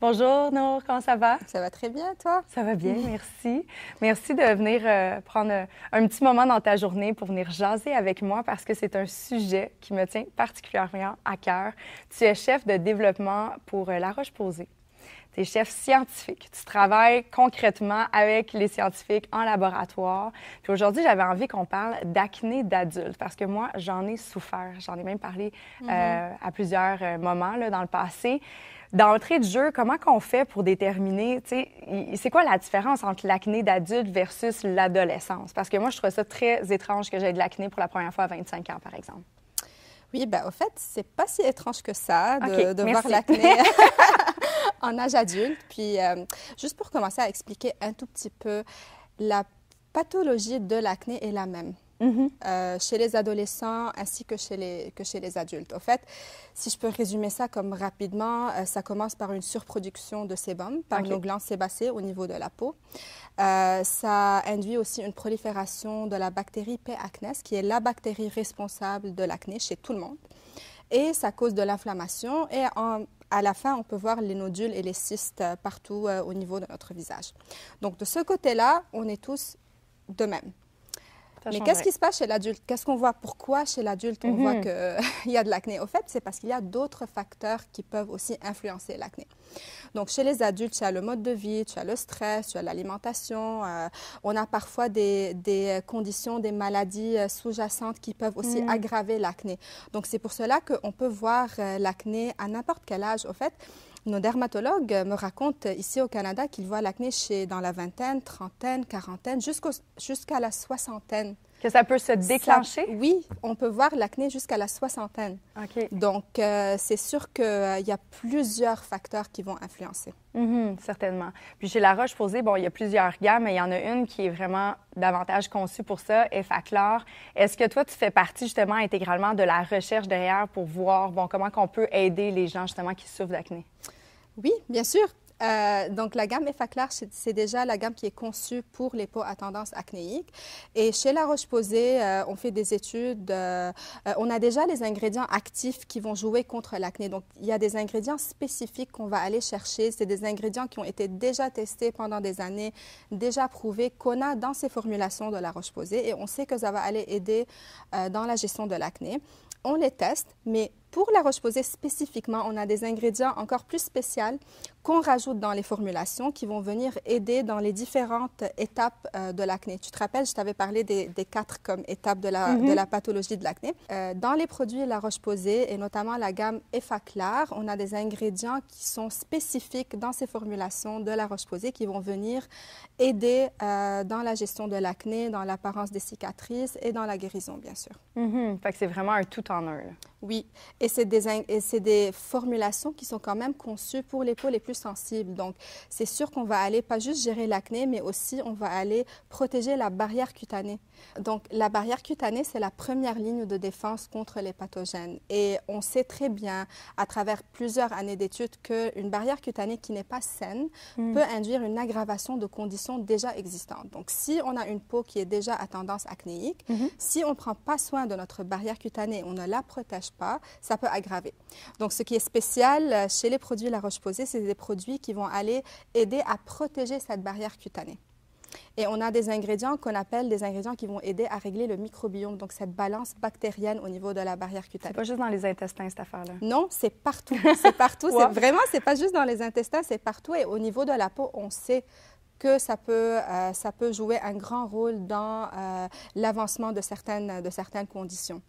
Bonjour Nour, comment ça va? Ça va très bien, toi? Ça va bien, merci. Merci de venir prendre un petit moment dans ta journée pour venir jaser avec moi parce que c'est un sujet qui me tient particulièrement à cœur. Tu es chef de développement pour La Roche-Posay. Tu es chef scientifique. Tu travailles concrètement avec les scientifiques en laboratoire. Puis aujourd'hui, j'avais envie qu'on parle d'acné d'adulte parce que moi, j'en ai souffert. J'en ai même parlé à plusieurs moments là, dans le passé. D'entrée de jeu, comment qu'on fait pour déterminer, tu sais, c'est quoi la différence entre l'acné d'adulte versus l'adolescence? Parce que moi, je trouve ça très étrange que j'aie de l'acné pour la première fois à 25 ans, par exemple. Oui, ben au fait, c'est pas si étrange que ça de merci. voir l'acné en âge adulte. Puis, juste pour commencer à expliquer un tout petit peu, la pathologie de l'acné est la même. Chez les adolescents ainsi que chez les adultes. Au fait, si je peux résumer ça comme rapidement, ça commence par une surproduction de sébum par nos glandes sébacées au niveau de la peau. Ça induit aussi une prolifération de la bactérie P. acnes, qui est la bactérie responsable de l'acné chez tout le monde. Et ça cause de l'inflammation et à la fin, on peut voir les nodules et les cystes partout au niveau de notre visage. Donc, de ce côté-là, on est tous de même. Mais qu'est-ce qui se passe chez l'adulte? Qu'est-ce qu'on voit? Pourquoi chez l'adulte, on voit qu'il y a de l'acné? Au fait, c'est parce qu'il y a d'autres facteurs qui peuvent aussi influencer l'acné. Donc, chez les adultes, tu as le mode de vie, tu as le stress, tu as l'alimentation. On a parfois des conditions, des maladies sous-jacentes qui peuvent aussi aggraver l'acné. Donc, c'est pour cela qu'on peut voir l'acné à n'importe quel âge. Au fait, nos dermatologues me racontent ici au Canada qu'ils voient l'acné dans la vingtaine, trentaine, quarantaine, jusqu'à la soixantaine. Que ça peut se déclencher? Oui, on peut voir l'acné jusqu'à la soixantaine. Donc, c'est sûr qu'il y a plusieurs facteurs qui vont influencer. Certainement. Puis chez La Roche-Posay, bon, il y a plusieurs gammes, mais il y en a une qui est vraiment davantage conçue pour ça, Effaclar. Est-ce que toi, tu fais partie justement intégralement de la recherche derrière pour voir, bon, comment on peut aider les gens justement qui souffrent d'acné? Oui, bien sûr. Donc, la gamme Effaclar, c'est déjà la gamme qui est conçue pour les peaux à tendance acnéique. Et chez La Roche-Posay, on fait des études. On a déjà les ingrédients actifs qui vont jouer contre l'acné. Donc, il y a des ingrédients spécifiques qu'on va aller chercher. C'est des ingrédients qui ont été déjà testés pendant des années, déjà prouvés, qu'on a dans ces formulations de La Roche-Posay. Et on sait que ça va aller aider dans la gestion de l'acné. On les teste, mais pour La Roche-Posay spécifiquement, on a des ingrédients encore plus spéciaux qu'on rajoute dans les formulations qui vont venir aider dans les différentes étapes de l'acné. Tu te rappelles, je t'avais parlé des 4 comme étapes de la pathologie de l'acné. Dans les produits La Roche-Posay et notamment la gamme Effaclar, on a des ingrédients qui sont spécifiques dans ces formulations de La Roche-Posay qui vont venir aider dans la gestion de l'acné, dans l'apparence des cicatrices et dans la guérison, bien sûr. Fait que c'est vraiment un tout en un. Là. Oui, et c'est des formulations qui sont quand même conçues pour les peaux les plus sensibles. Donc, c'est sûr qu'on va aller pas juste gérer l'acné, mais aussi on va aller protéger la barrière cutanée. Donc, la barrière cutanée, c'est la première ligne de défense contre les pathogènes. Et on sait très bien, à travers plusieurs années d'études, qu'une barrière cutanée qui n'est pas saine peut induire une aggravation de conditions déjà existantes. Donc, si on a une peau qui est déjà à tendance acnéique, si on ne prend pas soin de notre barrière cutanée, on ne la protège pas, ça peut aggraver. Donc, ce qui est spécial chez les produits La Roche-Posay, c'est des produits qui vont aller aider à protéger cette barrière cutanée. Et on a des ingrédients qu'on appelle des ingrédients qui vont aider à régler le microbiome, donc cette balance bactérienne au niveau de la barrière cutanée. C'est pas juste dans les intestins, cette affaire-là. Non, c'est partout. C'est partout. Vraiment, c'est pas juste dans les intestins, c'est partout. Et au niveau de la peau, on sait que ça peut jouer un grand rôle dans l'avancement de certaines conditions.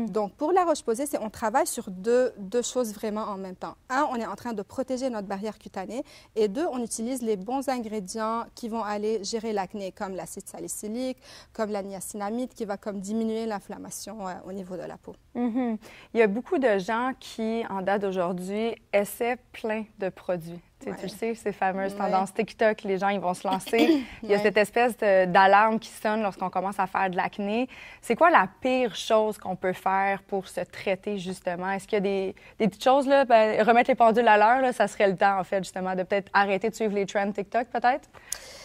Donc, pour La Roche-Posay, on travaille sur deux choses vraiment en même temps. Un, on est en train de protéger notre barrière cutanée. Et deux, on utilise les bons ingrédients qui vont aller gérer l'acné, comme l'acide salicylique, comme la niacinamide, qui va comme diminuer l'inflammation au niveau de la peau. Il y a beaucoup de gens qui, en date d'aujourd'hui, essaient plein de produits. Tu le sais, ces fameuses tendances TikTok, les gens, ils vont se lancer. Il y a cette espèce d'alarme qui sonne lorsqu'on commence à faire de l'acné. C'est quoi la pire chose qu'on peut faire pour se traiter, justement? Est-ce qu'il y a des petites choses, là, remettre les pendules à l'heure, là, ça serait le temps, en fait, justement, de peut-être arrêter de suivre les trends TikTok, peut-être?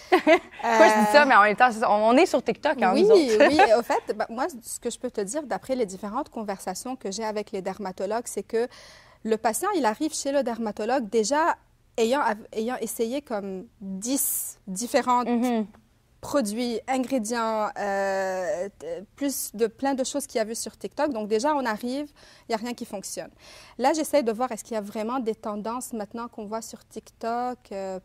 Pourquoi je dis ça, mais en même temps, on est sur TikTok, hein, nous autres. Oui, au fait, moi, ce que je peux te dire, d'après les différentes conversations que j'ai avec les dermatologues, c'est que le patient, il arrive chez le dermatologue déjà ayant essayé comme 10 différentes produits, ingrédients, plein de choses qu'il y a vu sur TikTok. Donc déjà, on arrive, il n'y a rien qui fonctionne. Là, j'essaie de voir est-ce qu'il y a vraiment des tendances maintenant qu'on voit sur TikTok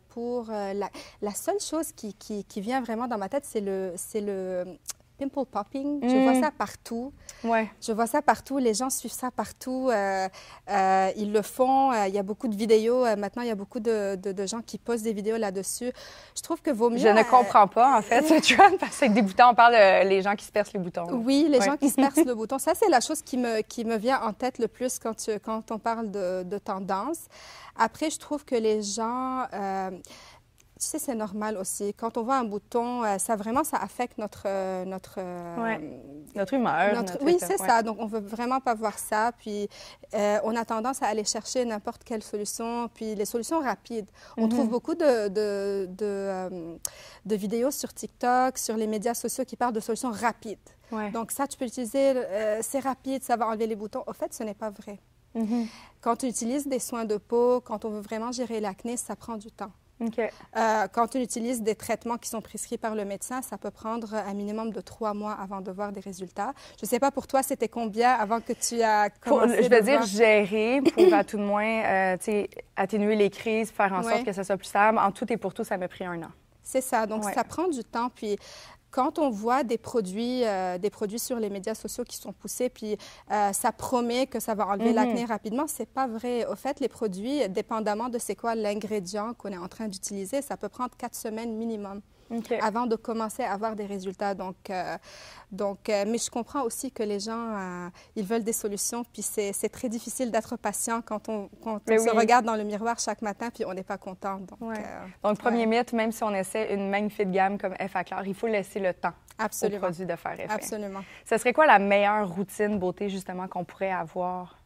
pour... la seule chose qui vient vraiment dans ma tête, c'est le pimple popping. Je vois ça partout. Ouais. Je vois ça partout. Les gens suivent ça partout. Ils le font. Il y a beaucoup de vidéos. Maintenant, il y a beaucoup de gens qui postent des vidéos là-dessus. Je trouve que vaut mieux... Je ne comprends pas, en fait, ce trend, parce qu'avec des boutons, on parle de les gens qui se percent les boutons. Oui, les gens qui se percent le bouton. Ça, c'est la chose qui me vient en tête le plus quand on parle de tendance. Après, je trouve que les gens... tu sais, c'est normal aussi. Quand on voit un bouton, ça affecte notre humeur. Oui, c'est ça. Donc, on veut vraiment pas voir ça. Puis, on a tendance à aller chercher n'importe quelle solution. Puis, les solutions rapides. On trouve beaucoup de vidéos sur TikTok, sur les médias sociaux qui parlent de solutions rapides. Ouais. Donc, ça, tu peux l'utiliser. C'est rapide, ça va enlever les boutons. Au fait, ce n'est pas vrai. Quand tu utilises des soins de peau, quand on veut vraiment gérer l'acné, ça prend du temps. Okay. Quand on utilise des traitements qui sont prescrits par le médecin, ça peut prendre un minimum de 3 mois avant de voir des résultats. Je ne sais pas pour toi, c'était combien avant que tu as commencé je veux dire, gérer pour à tout de moins atténuer les crises, faire en sorte que ça soit plus stable. En tout et pour tout, ça m'a pris 1 an. C'est ça. Donc, ça prend du temps. Puis, quand on voit des produits sur les médias sociaux qui sont poussés, puis ça promet que ça va enlever l'acné rapidement, c'est pas vrai. Au fait, les produits, dépendamment de c'est quoi l'ingrédient qu'on est en train d'utiliser, ça peut prendre 4 semaines minimum avant de commencer à avoir des résultats. Donc, mais je comprends aussi que les gens, ils veulent des solutions, puis c'est très difficile d'être patient quand on se regarde dans le miroir chaque matin, puis on n'est pas content. Donc, premier mythe, même si on essaie une magnifique gamme comme Effaclar Claire, il faut laisser le temps au produit de faire effet. Absolument. Ce serait quoi la meilleure routine beauté, justement, qu'on pourrait avoir?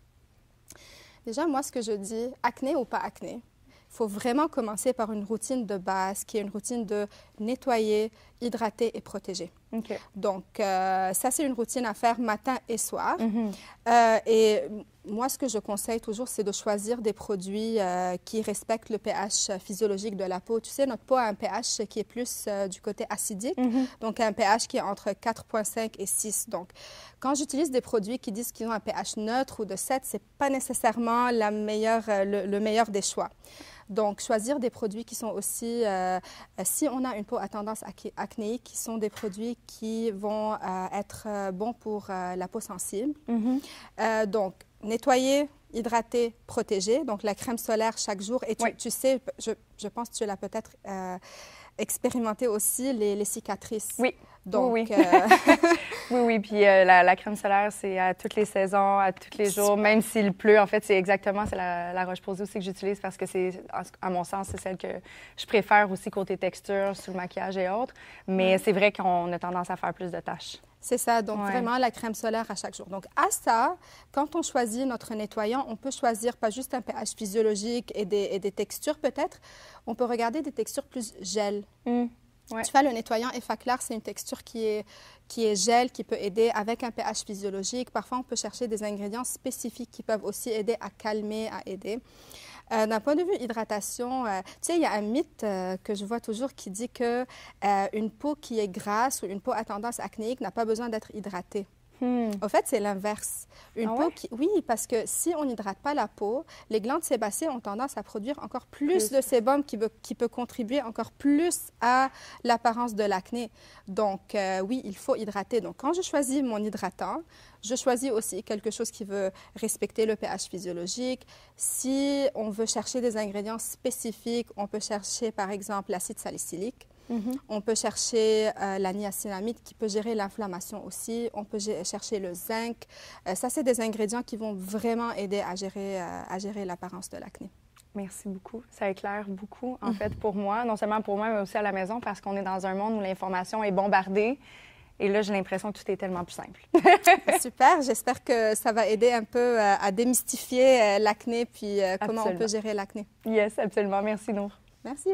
Déjà, moi, ce que je dis, acné ou pas acné, il faut vraiment commencer par une routine de base qui est une routine de nettoyer, hydrater et protéger. Okay. Donc, ça, c'est une routine à faire matin et soir. Et moi, ce que je conseille toujours, c'est de choisir des produits qui respectent le pH physiologique de la peau. Tu sais, notre peau a un pH qui est plus du côté acidique, donc un pH qui est entre 4,5 et 6. Donc, quand j'utilise des produits qui disent qu'ils ont un pH neutre ou de 7, ce n'est pas nécessairement le meilleur des choix. Donc, choisir des produits qui sont aussi, si on a une peau à tendance acnéique, qui sont des produits qui vont être bons pour la peau sensible. Donc, nettoyer, hydrater, protéger. Donc, la crème solaire chaque jour. Et tu sais, je pense que tu l'as peut-être expérimenté aussi, les cicatrices. Oui. Donc, oui. Oui. Puis la crème solaire, c'est à toutes les saisons, à tous les jours, même s'il pleut. En fait, c'est la Roche-Posay aussi que j'utilise parce que c'est, à mon sens, c'est celle que je préfère aussi côté texture, sur le maquillage et autres. Mais c'est vrai qu'on a tendance à faire plus de taches. C'est ça, donc vraiment la crème solaire à chaque jour. Donc à ça, quand on choisit notre nettoyant, on peut choisir pas juste un pH physiologique et des textures peut-être, on peut regarder des textures plus gel. Tu vois, le nettoyant Effaclar, c'est une texture qui est gel, qui peut aider avec un pH physiologique. Parfois, on peut chercher des ingrédients spécifiques qui peuvent aussi aider à calmer, à aider. D'un point de vue hydratation, tu sais, il y a un mythe que je vois toujours qui dit que une peau qui est grasse ou une peau à tendance acnéique n'a pas besoin d'être hydratée. Au fait, c'est l'inverse. Oui, parce que si on n'hydrate pas la peau, les glandes sébacées ont tendance à produire encore plus de sébum qui peut contribuer encore plus à l'apparence de l'acné. Donc, oui, il faut hydrater. Donc, quand je choisis mon hydratant, je choisis aussi quelque chose qui veut respecter le pH physiologique. Si on veut chercher des ingrédients spécifiques, on peut chercher, par exemple, l'acide salicylique. On peut chercher la niacinamide qui peut gérer l'inflammation aussi. On peut chercher le zinc. Ça, c'est des ingrédients qui vont vraiment aider à gérer l'apparence de l'acné. Merci beaucoup. Ça éclaire beaucoup, en fait, pour moi. Non seulement pour moi, mais aussi à la maison, parce qu'on est dans un monde où l'information est bombardée. Et là, j'ai l'impression que tout est tellement plus simple. Super. J'espère que ça va aider un peu à démystifier l'acné puis comment on peut gérer l'acné. Yes, absolument. Merci, Nour. Merci.